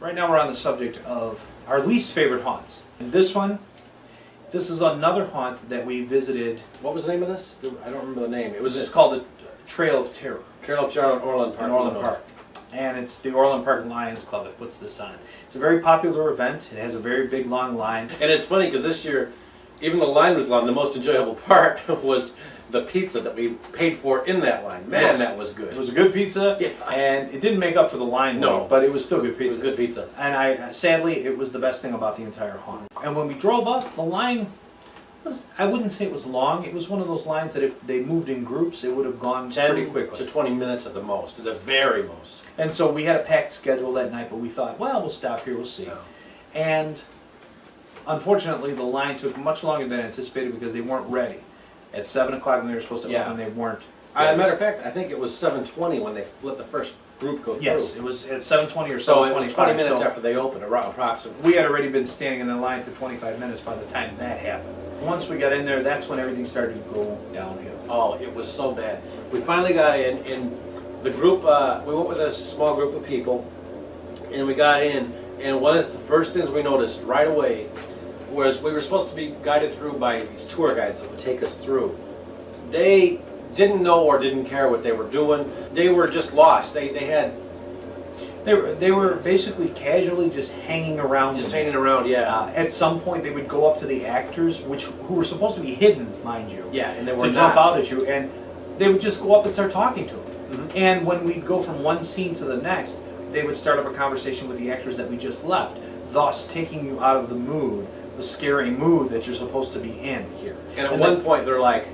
Right now we're on the subject of our least favorite haunts. And this is another haunt that we visited. What was the name of this? I don't remember the name. This is called the Trail of Terror. Trail of Terror in Orland Park. In Orland Park. And it's the Orland Park Lions Club that puts this on. It's a very popular event. It has a very big, long line. And it's funny because this year, even though the line was long, the most enjoyable part was the pizza that we paid for in that line. Man, yes. That was good. It was a good pizza, yeah. And it didn't make up for the line, no, but it was still good pizza. It was good pizza. And sadly, it was the best thing about the entire haunt. And when we drove up, the line was, I wouldn't say it was long. It was one of those lines that if they moved in groups, it would have gone pretty quickly. 10 to 20 minutes at the most, at the very most. And so we had a packed schedule that night, but we thought, well, we'll stop here, we'll see. No. And unfortunately, the line took much longer than anticipated because they weren't ready. At 7 o'clock when they were supposed to open, they weren't. As a matter of fact, I think it was 7:20 when they let the first group go through. Yes, it was at 7:20 or 7:25. So it was 20 minutes after they opened, approximately. We had already been standing in the line for 25 minutes by the time that happened. Once we got in there, that's when everything started to go downhill. Oh, it was so bad. We finally got in, and the group, we went with a small group of people, and we got in, and one of the first things we noticed right away was we were supposed to be guided through by these tour guides that would take us through. They didn't know or didn't care what they were doing. They were just lost. They were basically casually just hanging around. Just hanging around, yeah. At some point, they would go up to the actors, who were supposed to be hidden, mind you. Yeah, and they were to jump out at you, and they would just go up and start talking to them. Mm-hmm. And when we'd go from one scene to the next, they would start up a conversation with the actors that we just left, thus taking you out of the mood, the scary mood that you're supposed to be in here. And at one point, they're like,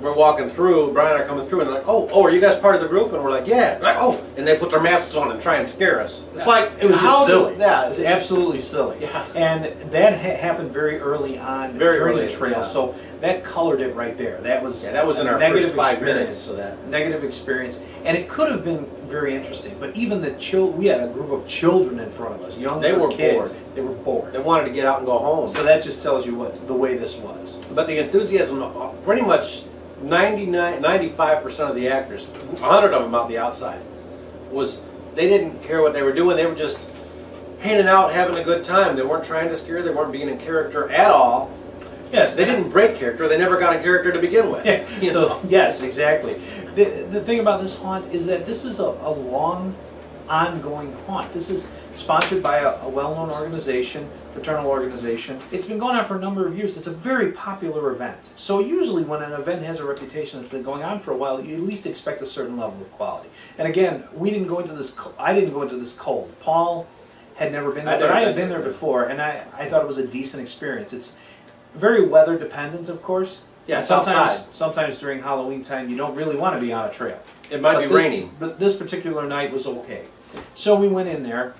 we're walking through, Brian and I are coming through, and they're like, oh, are you guys part of the group? And we're like, yeah. Like, oh, and they put their masks on and try and scare us. It's like, it was just silly. Yeah, it was absolutely silly. Yeah. And that happened very early on during the trail, so that colored it right there. That was in our first 5 minutes. So that negative experience, and it could have been very interesting. But even we had a group of children in front of us, young kids. Bored. They were bored. They wanted to get out and go home. So that just tells you the way this was. But the enthusiasm, pretty much 95% of the actors, 100 of them out the outside, they didn't care what they were doing. They were just hanging out, having a good time. They weren't trying to scare. They weren't being in character at all. Yes, they didn't break character. They never got in character to begin with. Yeah. So yes, exactly. The thing about this haunt is that this is a long, ongoing haunt. This is sponsored by a well-known organization, fraternal organization. It's been going on for a number of years. It's a very popular event. So usually when an event has a reputation that's been going on for a while, you at least expect a certain level of quality. And again, I didn't go into this cold. Paul had never been there, but I had been there before, and I thought it was a decent experience. It's very weather dependent, of course. Yeah, and sometimes during Halloween time, you don't really want to be on a trail. It might be raining. But this particular night was okay. So we went in there.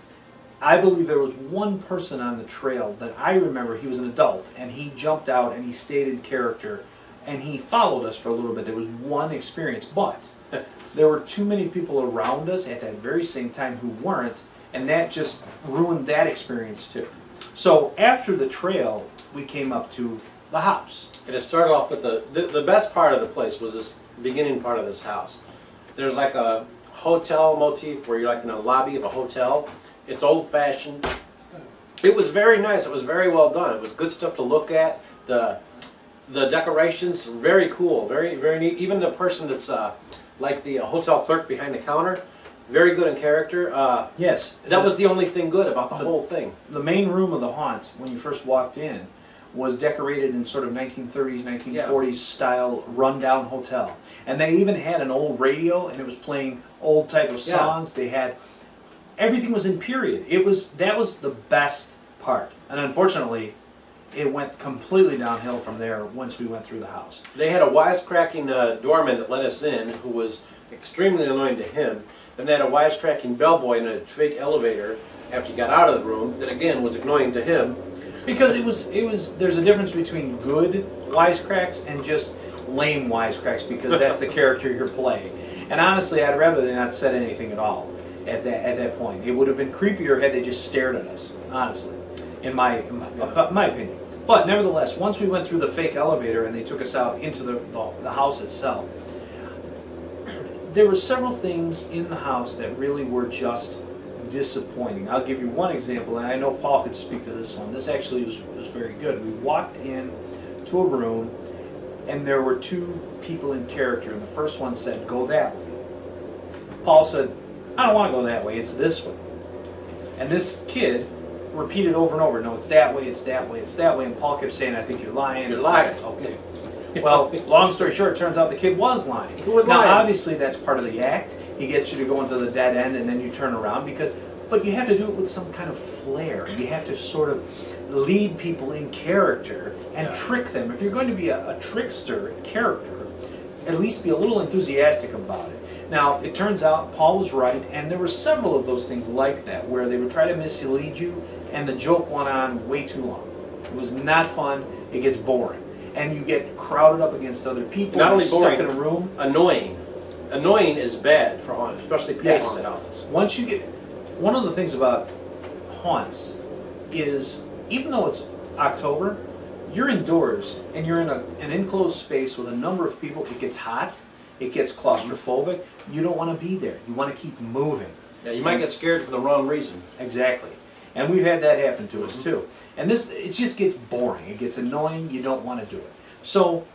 I believe there was one person on the trail that I remember. He was an adult, and he jumped out and he stayed in character, and he followed us for a little bit. There was one experience, but there were too many people around us at that very same time who weren't, and that just ruined that experience too. So after the trail, we came up to the house. And it started off with the best part of the place was this beginning part of this house. There's like a hotel motif where you're like in a lobby of a hotel. It's old-fashioned. It was very nice. It was very well done. It was good stuff to look at. The decorations, very cool, very, very neat. Even the person that's like the hotel clerk behind the counter, very good in character. Yes. That was the only thing good about the whole thing. The main room of the haunt, when you first walked in, was decorated in sort of 1930s, 1940s style rundown hotel. And they even had an old radio, and it was playing old type of songs. They had... Everything was in period. That was the best part. And unfortunately, it went completely downhill from there once we went through the house. They had a wisecracking doorman that let us in who was extremely annoying to him. Then they had a wisecracking bellboy in a fake elevator after you got out of the room that again was annoying to him. Because there's a difference between good wisecracks and just lame wisecracks, because that's the character you're playing. And honestly, I'd rather they not said anything at all. At that point, it would have been creepier had they just stared at us. Honestly, in my opinion. But nevertheless, once we went through the fake elevator and they took us out into the house itself, there were several things in the house that really were just disappointing. I'll give you one example, and I know Paul could speak to this one. This actually was very good. We walked in to a room, and there were two people in character, and the first one said, "Go that way." Paul said, "I don't want to go that way, it's this way." And this kid repeated over and over, "No, it's that way, it's that way, it's that way." And Paul kept saying, "I think you're lying." You're lying. Okay. Well, long story short, it turns out the kid was lying. He was now, lying. obviously, that's part of the act. He gets you to go into the dead end, and then you turn around but you have to do it with some kind of flair. You have to sort of lead people in character and trick them. If you're going to be a trickster character, at least be a little enthusiastic about it. Now, it turns out Paul was right, and there were several of those things like that, where they would try to mislead you, and the joke went on way too long. It was not fun. It gets boring. And you get crowded up against other people. Not only stuck boring, in a room. Annoying. Annoying is bad for haunted, especially haunted houses. Once you get, one of the things about haunts is, even though it's October, you're indoors and you're in an enclosed space with a number of people. It gets hot. It gets claustrophobic. You don't want to be there. You want to keep moving. Yeah, you might get scared for the wrong reason. Exactly. And we've had that happen to us too. And it just gets boring. It gets annoying. You don't want to do it. So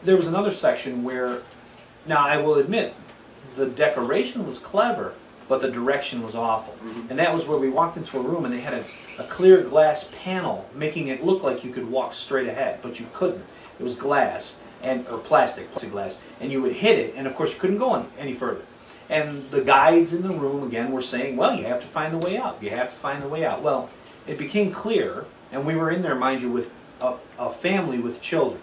there was another section where, now I will admit, the decoration was clever, but the direction was awful. And that was where we walked into a room and they had a clear glass panel making it look like you could walk straight ahead, but you couldn't. It was glass, or plastic glass, and you would hit it, and of course you couldn't go any further. And the guides in the room, again, were saying, well, you have to find the way out. You have to find the way out. Well, it became clear, and we were in there, mind you, with a family with children,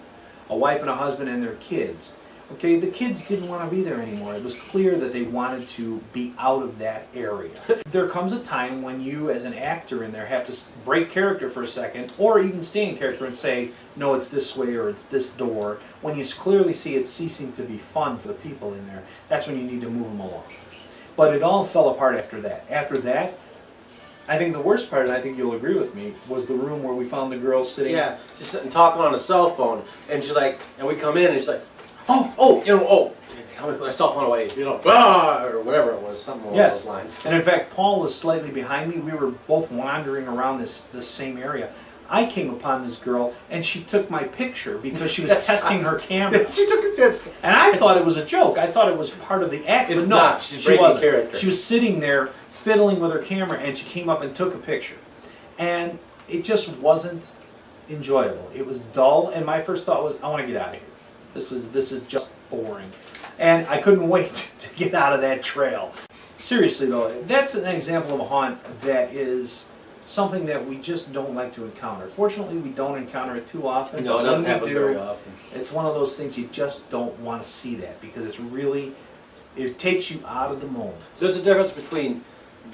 a wife and a husband and their kids. Okay, the kids didn't want to be there anymore. It was clear that they wanted to be out of that area. There comes a time when you, as an actor in there, have to break character for a second, or even stay in character and say, no, it's this way or it's this door. When you clearly see it ceasing to be fun for the people in there, that's when you need to move them along. But it all fell apart after that. After that, I think the worst part, and I think you'll agree with me, was the room where we found the girl sitting. Yeah, she's sitting talking on a cell phone, and she's like, and we come in, and she's like, I'm gonna put my cell phone away, or whatever it was, something along those lines. And in fact, Paul was slightly behind me. We were both wandering around this same area. I came upon this girl, and she took my picture because she was testing her camera. She took a test. And I thought it was a joke. I thought it was part of the act. It's but no, not. She's she breaking wasn't. character. She was sitting there fiddling with her camera, and she came up and took a picture. And it just wasn't enjoyable. It was dull, and my first thought was, I want to get out of here. This is just boring. And I couldn't wait to get out of that trail. Seriously though, that's an example of a haunt that is something that we just don't like to encounter. Fortunately, we don't encounter it too often. No, it doesn't When we happen do, very often. It's one of those things you just don't want to see that because it takes you out of the moment. So there's a difference between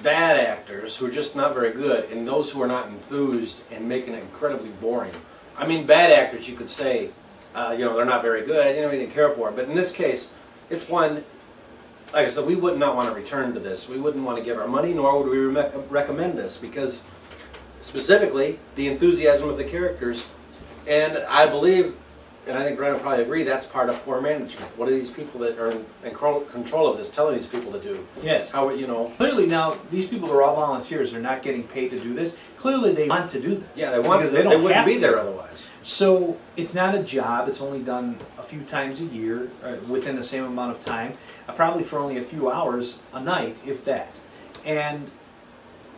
bad actors who are just not very good and those who are not enthused and making it incredibly boring. I mean, bad actors, you could say, they're not very good, we didn't care for it. But in this case, it's one, like I said, we would not want to return to this. We wouldn't want to give our money, nor would we recommend this, because specifically, the enthusiasm of the characters, and I believe, and I think Brian will probably agree, that's part of poor management. What are these people that are in control of this telling these people to do? Yes. How, Clearly now, these people are all volunteers. They're not getting paid to do this. Clearly they want to do this. Yeah, they want to. Because They wouldn't have be to. there otherwise. So it's not a job. It's only done a few times a year within the same amount of time, probably for only a few hours a night, if that. And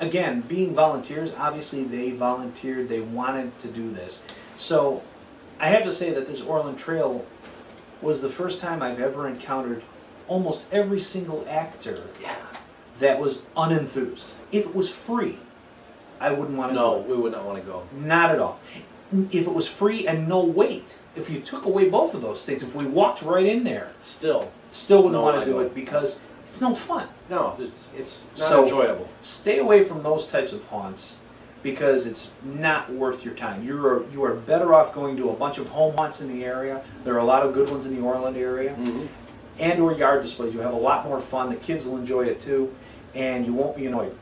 again, being volunteers, obviously they volunteered. They wanted to do this. So I have to say that this Orland Trail was the first time I've ever encountered almost every single actor that was unenthused. If it was free, I wouldn't want to No, go. we would not want to go. Not at all. If it was free and no wait, if you took away both of those things, if we walked right in there, Still wouldn't No, want I to do don't. it because it's no fun. No, it's not So, enjoyable. Stay away from those types of haunts because it's not worth your time. You are better off going to a bunch of home haunts in the area. There are a lot of good ones in the Orland area. And or yard displays. You'll have a lot more fun. The kids will enjoy it too, and you won't be annoyed.